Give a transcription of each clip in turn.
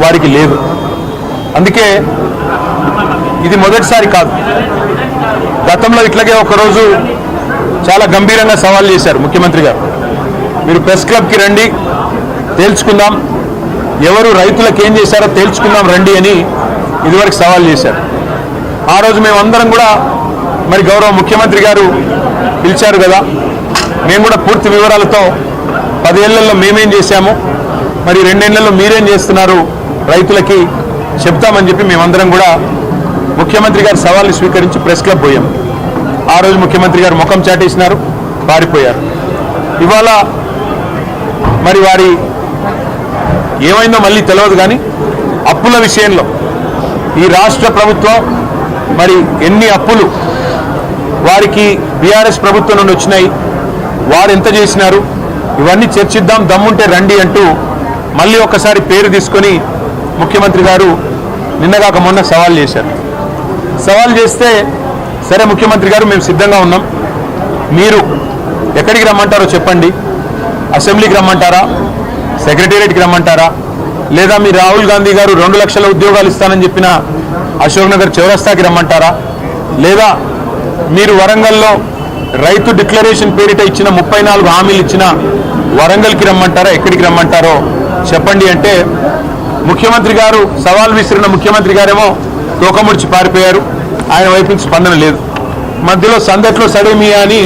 వారికి లేదు. అందుకే ఇది మొదటిసారి కాదు. గతంలో ఇట్లాగే ఒకరోజు చాలా గంభీరంగా సవాల్ చేశారు ముఖ్యమంత్రి గారు. మీరు ప్రెస్ క్లబ్కి రండి, తేల్చుకుందాం, ఎవరు రైతులకు ఏం చేశారో తేల్చుకుందాం రండి అని ఇదివరకు సవాల్ చేశారు. ఆ రోజు మేమందరం కూడా మరి గౌరవ ముఖ్యమంత్రి గారు పిలిచారు కదా, మేము కూడా పూర్తి వివరాలతో 10 ఏళ్లలో మేమేం చేశాము, మరి 2 ఏళ్లలో మీరేం చేస్తున్నారు రైతులకి చెప్తామని చెప్పి మేమందరం కూడా ముఖ్యమంత్రి గారి సవాల్ని స్వీకరించి ప్రెస్ క్లబ్ పోయాం. ఆ రోజు ముఖ్యమంత్రి గారు ముఖం చాటేసినారు, పారిపోయారు. ఇవాళ మరి వారి ఏమైందో మళ్ళీ తెలియదు, కానీ అప్పుల విషయంలో ఈ రాష్ట్ర ప్రభుత్వం మరి ఎన్ని అప్పులు వారికి బీఆర్ఎస్ ప్రభుత్వం నుండి వచ్చినాయి, వారు ఎంత చేసినారు, ఇవన్నీ చర్చిద్దాం, దమ్ముంటే రండి అంటూ మళ్ళీ ఒక్కసారి పేరు తీసుకొని ముఖ్యమంత్రి గారు నిన్నగాక మొన్న సవాల్ చేశారు. సవాల్ చేస్తే సరే ముఖ్యమంత్రి గారు మేము సిద్ధంగా ఉన్నాం, మీరు ఎక్కడికి రమ్మంటారో చెప్పండి, అసెంబ్లీకి రమ్మంటారా, సెక్రటేరియట్కి రమ్మంటారా, లేదా మీ రాహుల్ గాంధీ గారు 2 లక్షల ఉద్యోగాలు ఇస్తానని చెప్పిన అశోక్ నగర్ చౌరస్తాకి రమ్మంటారా, లేదా మీరు వరంగల్లో రైతు డిక్లరేషన్ పేరిట ఇచ్చిన 34 హామీలు ఇచ్చిన వరంగల్కి రమ్మంటారా, ఎక్కడికి రమ్మంటారో చెప్పండి అంటే ముఖ్యమంత్రి గారు సవాల్ విసిరిన ముఖ్యమంత్రి గారేమో తోకముడిచి పారిపోయారు. ఆయన వైపు నుంచి స్పందన లేదు. మధ్యలో సందట్లో సడేమియా అని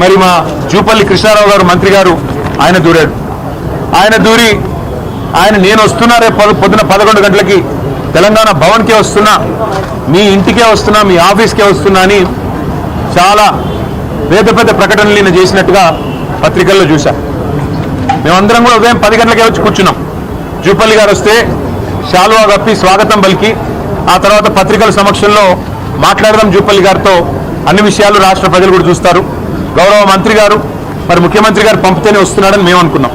మరి మా జూపల్లి కృష్ణారావు గారు మంత్రి గారు ఆయన దూరాడు. ఆయన దూరి నేను వస్తున్నా రేపు పొద్దున 11 గంటలకి తెలంగాణ భవన్కే వస్తున్నా, మీ ఇంటికే వస్తున్నా, మీ ఆఫీస్కే వస్తున్నా అని చాలా పెద్ద పెద్ద ప్రకటనలు నేను చేసినట్టుగా పత్రికల్లో చూశా. మేమందరం కూడా ఉదయం 10 గంటలకే వచ్చి కూర్చున్నాం. జూపల్లి గారు వస్తే శాలువా కప్పి స్వాగతం పలికి ఆ తర్వాత పత్రికల సమక్షంలో మాట్లాడదాం జూపల్లి గారితో, అన్ని విషయాలు రాష్ట్ర ప్రజలు కూడా చూస్తారు. గౌరవ మంత్రి గారు మరి ముఖ్యమంత్రి గారు పంపితేనే వస్తున్నాడని మేము అనుకున్నాం.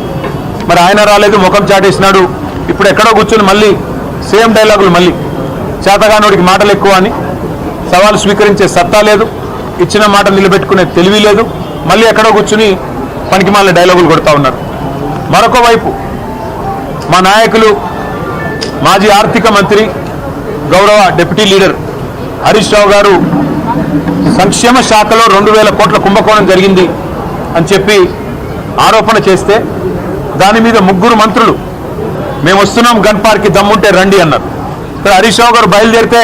మరి ఆయన రాలేదు, ముఖం చాటేసినాడు. ఇప్పుడు ఎక్కడో కూర్చొని మళ్ళీ సేమ్ డైలాగులు, మళ్ళీ చేతగానోడికి మాటలు ఎక్కువ అని, సవాలు స్వీకరించే సత్తా లేదు, ఇచ్చిన మాట నిలబెట్టుకునే తెలివి లేదు, మళ్ళీ ఎక్కడో కూర్చుని పనికిమాలిన డైలాగులు కొడతా ఉన్నారు. మరొక వైపు మా నాయకులు మాజీ ఆర్థిక మంత్రి గౌరవ డిప్యూటీ లీడర్ హరీష్ రావు గారు సంక్షేమ శాఖలో 2000 కోట్ల కుంభకోణం జరిగింది అని చెప్పి ఆరోపణ చేస్తే దాని మీద 3 మంత్రులు మేము వస్తున్నాం గన్ పార్క్కి దమ్ముంటే రండి అన్నారు. హరీష్ రావు గారు బయలుదేరితే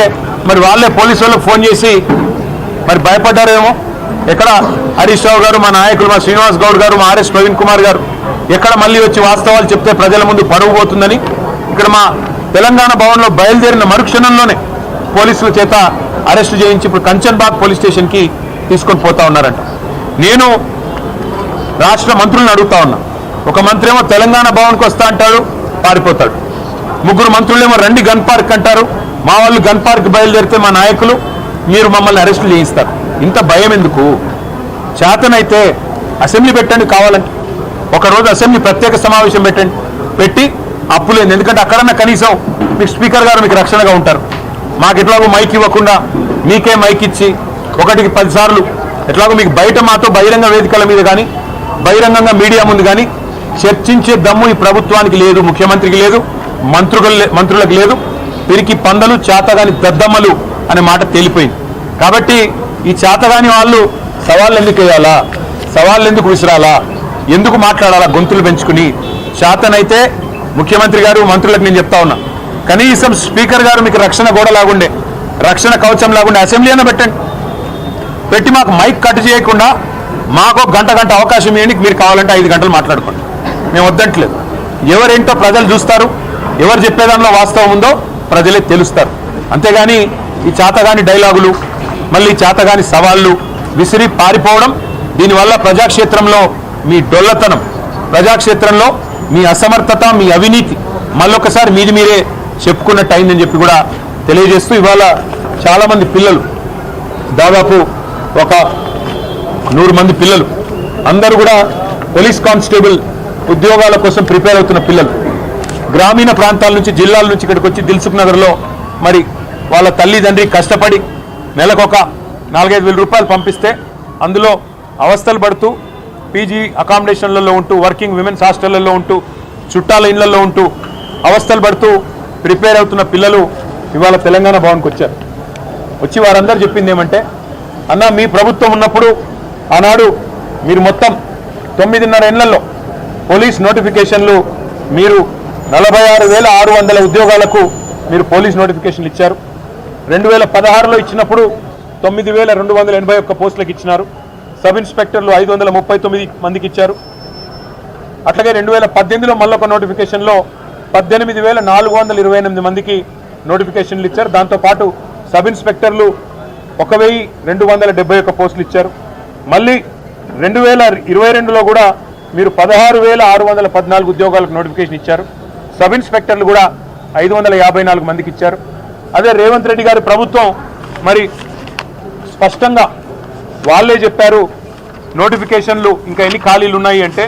మరి వాళ్ళే పోలీసు వాళ్ళకి ఫోన్ చేసి మరి భయపడ్డారేమో. ఎక్కడ హరీష్ రావు గారు, మా నాయకులు, మా శ్రీనివాస్ గౌడ్ గారు, మా ఆర్ఎస్ ప్రవీణ్ కుమార్ గారు ఎక్కడ మళ్ళీ వచ్చి వాస్తవాలు చెప్తే ప్రజల ముందు పరువు పోతుందని ఇక్కడ మా తెలంగాణ భవన్లో బయలుదేరిన మరుక్షణంలోనే పోలీసుల చేత అరెస్టు చేయించి ఇప్పుడు కంచన్బాగ్ పోలీస్ స్టేషన్కి తీసుకొని పోతా ఉన్నారంట. నేను రాష్ట్ర మంత్రులను అడుగుతా ఉన్నా. ఒక మంత్రి ఏమో తెలంగాణ భవన్కి వస్తా అంటాడు, పారిపోతాడు. 3 మంత్రులేమో రండి గన్ పార్క్ అంటారు. మా వాళ్ళు గన్ పార్క్ బయలుదేరితే మా నాయకులు మీరు మమ్మల్ని అరెస్టులు చేయిస్తారు. ఇంత భయం ఎందుకు? చేతనైతే అసెంబ్లీ పెట్టండి, కావాలంటే ఒకరోజు అసెంబ్లీ ప్రత్యేక సమావేశం పెట్టి అప్పులేదు. ఎందుకంటే అక్కడన్నా కనీసం మీకు స్పీకర్ గారు మీకు రక్షణగా ఉంటారు. మాకు ఎట్లాగో మైక్ ఇవ్వకుండా మీకే మైక్ ఇచ్చి 1కి 10 సార్లు ఎట్లాగో మీకు బయట మాతో బహిరంగ వేదికల మీద కానీ బహిరంగంగా మీడియా ముందు కానీ చర్చించే దమ్ము ఈ ప్రభుత్వానికి లేదు, ముఖ్యమంత్రికి లేదు, మంత్రులకు లేదు. పిరికి పందలు, చేతగాని పెద్దమ్మలు అనే మాట తేలిపోయింది. కాబట్టి ఈ చేతగాని వాళ్ళు సవాళ్ళు ఎందుకు వేయాలా, సవాళ్ళు ఎందుకు విసిరాలా, ఎందుకు మాట్లాడాలా గొంతులు పెంచుకుని? చేతనైతే ముఖ్యమంత్రి గారు, మంత్రులకు నేను చెప్తా ఉన్నా, కనీసం స్పీకర్ గారు మీకు రక్షణ గోడ లాగుండే, రక్షణ కవచం లాగుండే అసెంబ్లీ అయినా పెట్టండి. పెట్టి మాకు మైక్ కట్ చేయకుండా మాకు గంట అవకాశం ఇవ్వండి. మీరు కావాలంటే 5 గంటలు మాట్లాడుకోండి, మేము వద్దంటలేదు. ఎవరేంటో ప్రజలు చూస్తారు, ఎవరు చెప్పేదానిలో వాస్తవం ఉందో ప్రజలే తెలుస్తారు. అంతేగాని ఈ చేతగాని డైలాగులు, మళ్ళీ చేతగాని సవాళ్ళు విసిరి పారిపోవడం, దీనివల్ల ప్రజాక్షేత్రంలో మీ డొల్లతనం, ప్రజాక్షేత్రంలో మీ అసమర్థత, మీ అవినీతి మళ్ళొకసారి మీరే చెప్పుకున్నట్టు అయిందని చెప్పి కూడా తెలియజేస్తూ, ఇవాళ చాలామంది పిల్లలు, దాదాపు ఒక 100 మంది పిల్లలు అందరూ కూడా పోలీస్ కానిస్టేబుల్ ఉద్యోగాల కోసం ప్రిపేర్ అవుతున్న పిల్లలు, గ్రామీణ ప్రాంతాల నుంచి, జిల్లాల నుంచి ఇక్కడికి వచ్చి దిల్సుఖ్ నగర్లో మరి వాళ్ళ తల్లిదండ్రి కష్టపడి నెలకొక 4-5 వేల రూపాయలు పంపిస్తే అందులో అవస్థలు పడుతూ పీజీ అకామిడేషన్లలో ఉంటూ, వర్కింగ్ విమెన్స్ హాస్టళ్లలో ఉంటూ, చుట్టాల ఇళ్లలో ఉంటూ అవస్థలు పడుతూ ప్రిపేర్ అవుతున్న పిల్లలు ఇవాళ తెలంగాణ భవన్కి వచ్చారు. వచ్చి వారందరూ చెప్పింది ఏమంటే, అన్న మీ ప్రభుత్వం ఉన్నప్పుడు ఆనాడు మీరు మొత్తం 9.5 ఏళ్లలో పోలీస్ నోటిఫికేషన్లు మీరు 46,600 ఉద్యోగాలకు మీరు పోలీస్ నోటిఫికేషన్లు ఇచ్చారు. 2016లో ఇచ్చినప్పుడు 9,281 పోస్టులకు ఇచ్చినారు. సబ్ ఇన్స్పెక్టర్లు 539 మందికి ఇచ్చారు. అట్లాగే 2018లో మళ్ళొక నోటిఫికేషన్లో 18,428 మందికి నోటిఫికేషన్లు ఇచ్చారు. దాంతోపాటు సబ్ ఇన్స్పెక్టర్లు 1,271 పోస్టులు ఇచ్చారు. మళ్ళీ 2022లో కూడా మీరు 16,614 ఉద్యోగాలకు నోటిఫికేషన్ ఇచ్చారు. సబ్ ఇన్స్పెక్టర్లు కూడా 554 మందికి ఇచ్చారు. అదే రేవంత్ రెడ్డి గారి ప్రభుత్వం మరి స్పష్టంగా వాళ్ళే చెప్పారు, నోటిఫికేషన్లు ఇంకా ఎన్ని ఖాళీలు ఉన్నాయి అంటే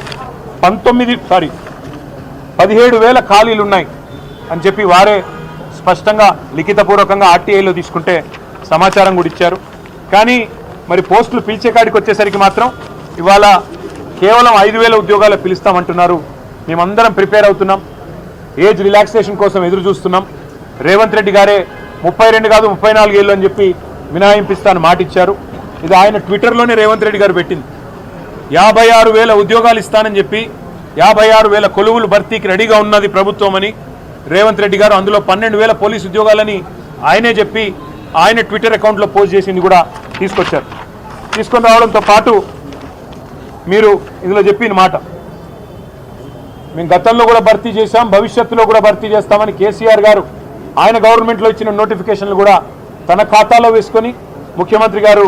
17,000 ఖాళీలు ఉన్నాయి అని చెప్పి వారే స్పష్టంగా లిఖితపూర్వకంగా ఆర్టీఐలో తీసుకుంటే సమాచారం కూడా ఇచ్చారు. కానీ మరి పోస్టులు పిలిచే కాడికి వచ్చేసరికి మాత్రం ఇవాళ కేవలం 5,000 ఉద్యోగాలు పిలుస్తామంటున్నారు. మేమందరం ప్రిపేర్ అవుతున్నాం, ఏజ్ రిలాక్సేషన్ కోసం ఎదురు చూస్తున్నాం. రేవంత్ రెడ్డి గారే 32 కాదు 34 ఏళ్ళు అని చెప్పి మినహాయింపిస్తాను మాట ఇచ్చారు. ఇది ఆయన ట్విట్టర్లోనే రేవంత్ రెడ్డి గారు పెట్టింది. 56,000 ఉద్యోగాలు ఇస్తానని చెప్పి 56,000 కొలువులు భర్తీకి రెడీగా ఉన్నది ప్రభుత్వం అని రేవంత్ రెడ్డి గారు, అందులో 12,000 పోలీసు ఉద్యోగాలని ఆయనే చెప్పి ఆయన ట్విట్టర్ అకౌంట్లో పోస్ట్ చేసింది కూడా తీసుకొచ్చారు. తీసుకొని రావడంతో పాటు మీరు ఇందులో చెప్పిన మాట, మేము గతంలో కూడా భర్తీ చేశాం, భవిష్యత్తులో కూడా భర్తీ చేస్తామని కేసీఆర్ గారు ఆయన గవర్నమెంట్లో ఇచ్చిన నోటిఫికేషన్లు కూడా తన ఖాతాలో వేసుకొని ముఖ్యమంత్రి గారు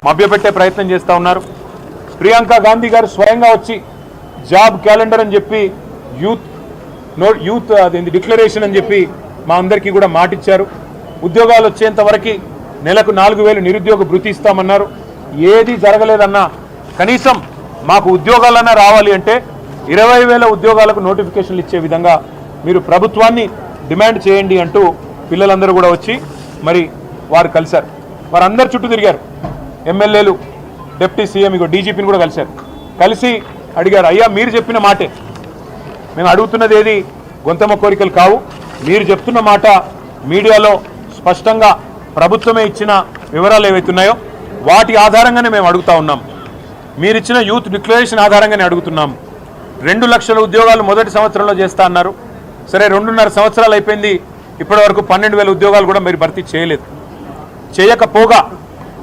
మభ్యపెట్టే ప్రయత్నం చేస్తూ ఉన్నారు. ప్రియాంక గాంధీ గారు స్వయంగా వచ్చి జాబ్ క్యాలెండర్ అని చెప్పి యూత్ అదేంటి డిక్లరేషన్ అని చెప్పి మా అందరికీ కూడా మాట ఇచ్చారు. ఉద్యోగాలు వచ్చేంత వరకు నెలకు 4,000 నిరుద్యోగ భృతి ఇస్తామన్నారు. ఏది జరగలేదన్నా కనీసం మాకు ఉద్యోగాలన్నా రావాలి అంటే 20,000 ఉద్యోగాలకు నోటిఫికేషన్లు ఇచ్చే విధంగా మీరు ప్రభుత్వాన్ని డిమాండ్ చేయండి అంటూ పిల్లలందరూ కూడా వచ్చి మరి వారు కలిశారు. వారందరు చుట్టూ తిరిగారు. ఎమ్మెల్యేలు, డిప్యూటీ సీఎం, ఇగో డీజీపీని కూడా కలిశారు. కలిసి అడిగారు, అయ్యా మీరు చెప్పిన మాటే, మేము అడుగుతున్నది ఏది గొంతమ్మ కోరికలు కావు, మీరు చెప్తున్న మాట మీడియాలో స్పష్టంగా ప్రభుత్వమే ఇచ్చిన వివరాలు ఏవైతున్నాయో వాటి ఆధారంగానే మేము అడుగుతా ఉన్నాం. మీరిచ్చిన యూత్ డిక్లరేషన్ ఆధారంగానే అడుగుతున్నాం. 2 లక్షల ఉద్యోగాలు మొదటి సంవత్సరంలో చేస్తా అన్నారు. సరే 2.5 సంవత్సరాలు అయిపోయింది, ఇప్పటి వరకు 12,000 ఉద్యోగాలు కూడా మీరు భర్తీ చేయలేదు. చేయకపోగా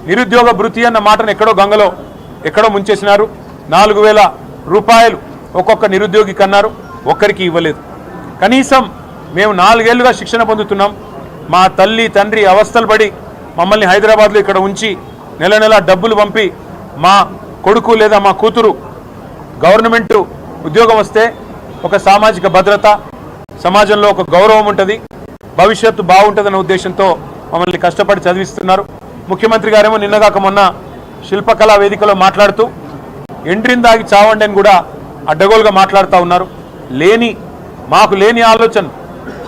నిరుద్యోగ భృతి అన్న మాటను ఎక్కడో గంగలో ఎక్కడో ముంచేసినారు. 4,000 రూపాయలు ఒక్కొక్క నిరుద్యోగికి అన్నారు, ఒక్కరికి ఇవ్వలేదు. కనీసం మేము 4 ఏళ్లుగా శిక్షణ పొందుతున్నాం, మా తల్లి తండ్రి అవస్థలు పడి మమ్మల్ని హైదరాబాద్లో ఇక్కడ ఉంచి నెల నెల డబ్బులు పంపి మా కొడుకు లేదా మా కూతురు గవర్నమెంట్ ఉద్యోగం వస్తే ఒక సామాజిక భద్రత, సమాజంలో ఒక గౌరవం ఉంటుంది, భవిష్యత్తు బాగుంటుందన్న ఉద్దేశంతో మమ్మల్ని కష్టపడి చదివిస్తున్నారు. ముఖ్యమంత్రి గారేమో నిన్నగాక మొన్న శిల్పకళా వేదికలో మాట్లాడుతూ ఎండ్రిని దాగి చావండి అని కూడా అడ్డగోలుగా మాట్లాడుతూ ఉన్నారు. మాకు లేని ఆలోచన